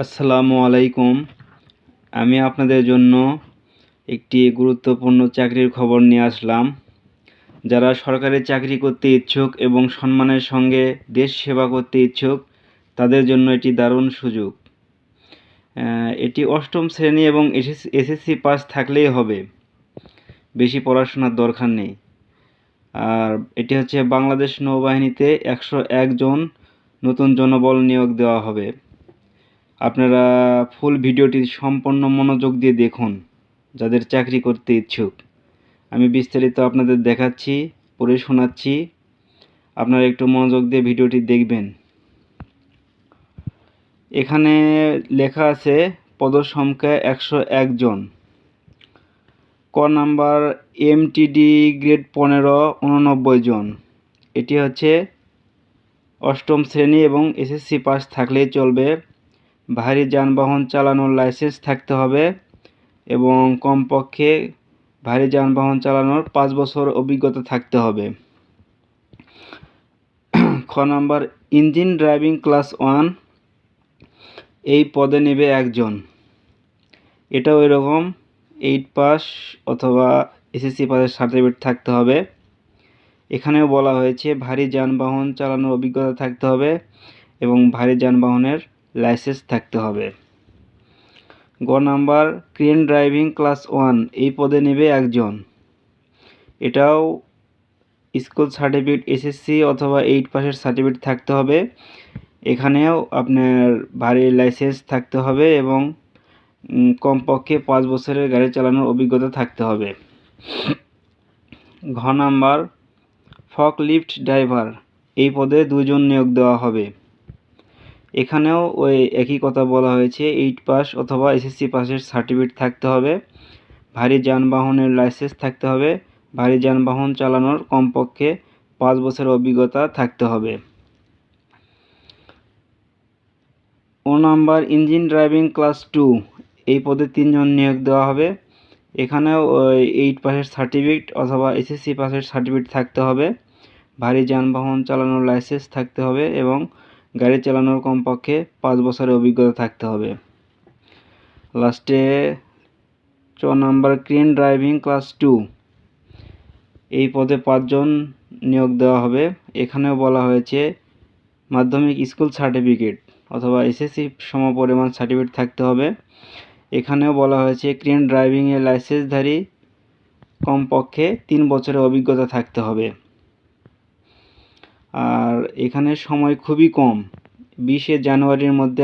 আসসালামু আলাইকুম। আমি আপনাদের জন্য একটি গুরুত্বপূর্ণ চাকরির খবর নিয়ে আসলাম। যারা সরকারি চাকরি করতে ইচ্ছুক এবং সম্মানের সঙ্গে দেশ সেবা করতে ইচ্ছুক তাদের জন্য এটি দারুণ সুযোগ। এটি অষ্টম শ্রেণী এবং এসএসসি পাস থাকলেই হবে, বেশি পড়াশোনার দরকার নেই। আর এটি হচ্ছে বাংলাদেশ নৌবাহিনীতে 101 জন নতুন জনবল নিয়োগ দেওয়া হবে। আপনারা ফুল ভিডিওটি সম্পূর্ণ মনোযোগ দিয়ে দেখুন যাদের চাকরি করতে ইচ্ছুক। আমি বিস্তারিত আপনাদের দেখাচ্ছি, পড়ে শোনাচ্ছি, আপনারা একটু মনোযোগ দিয়ে ভিডিওটি দেখবেন। এখানে লেখা আছে পদসংখ্যা 101 জন। ক নাম্বার এমটিডি গ্রেড 15 89 জন। এটি হচ্ছে অষ্টম শ্রেণী এবং এসএসসি পাস থাকলেই চলবে। ভারী যানবাহন চালানোর লাইসেন্স থাকতে হবে এবং কমপক্ষে ভারী যানবাহন চালানোর 5 বছর অভিজ্ঞতা থাকতে হবে। খ নাম্বার ইঞ্জিন ড্রাইভিং ক্লাস 1। এই পদে নেবে একজন। এটাও এরকম 8 পাস অথবা এসএসসি পাসের সার্টিফিকেট থাকতে হবে। এখানেও বলা হয়েছে ভারী যানবাহন চালানোর অভিজ্ঞতা থাকতে হবে এবং ভারী যানবাহনের লাইসেন্স থাকতে হবে। গ নাম্বার ক্রেন ড্রাইভিং ক্লাস 1। এই পদে নেবে একজন। এটাও স্কুল সার্টিফিকেট এসএসসি অথবা 8 পাসের সার্টিফিকেট থাকতে হবে। এখানেও আপনার ভারী লাইসেন্স থাকতে হবে এবং কমপক্ষে 5 বছরের গাড়ি চালানোর অভিজ্ঞতা থাকতে হবে। ঘ নাম্বার ফকলিফট ড্রাইভার। এই পদে 2 জন নিয়োগ দেওয়া হবে। এখানেও ওই একই কথা বলা হয়েছে, 8 পাস অথবা এসএসসি পাসের সার্টিফিকেট থাকতে হবে, ভারী যানবাহনের লাইসেন্স থাকতে হবে, ভারী যানবাহন চালানোর কমপক্ষে 5 বছরের অভিজ্ঞতা থাকতে হবে। ও নাম্বার ইঞ্জিন ড্রাইভিং ক্লাস 2। এই পদে 3 জন নিয়োগ দেওয়া হবে। এখানেও ওই 8 পাসের সার্টিফিকেট অথবা এসএসসি পাসের সার্টিফিকেট থাকতে হবে, ভারী যানবাহন চালানোর লাইসেন্স থাকতে হবে এবং গাড়ি চালানোর কমপক্ষে 5 বছরের অভিজ্ঞতা থাকতে হবে। লাস্টে চ নাম্বার ক্রেন ড্রাইভিং ক্লাস 2। এই পদে 5 জন নিয়োগ দেওয়া হবে। এখানেও বলা হয়েছে মাধ্যমিক স্কুল সার্টিফিকেট অথবা এসএসসি সমপরিমাণ সার্টিফিকেট থাকতে হবে। এখানেও বলা হয়েছে ক্রেন ড্রাইভিংয়ের লাইসেন্সধারী কমপক্ষে 3 বছরের অভিজ্ঞতা থাকতে হবে। আর এখানে সময় খুবই কম, 20 জানুয়ারির মধ্যে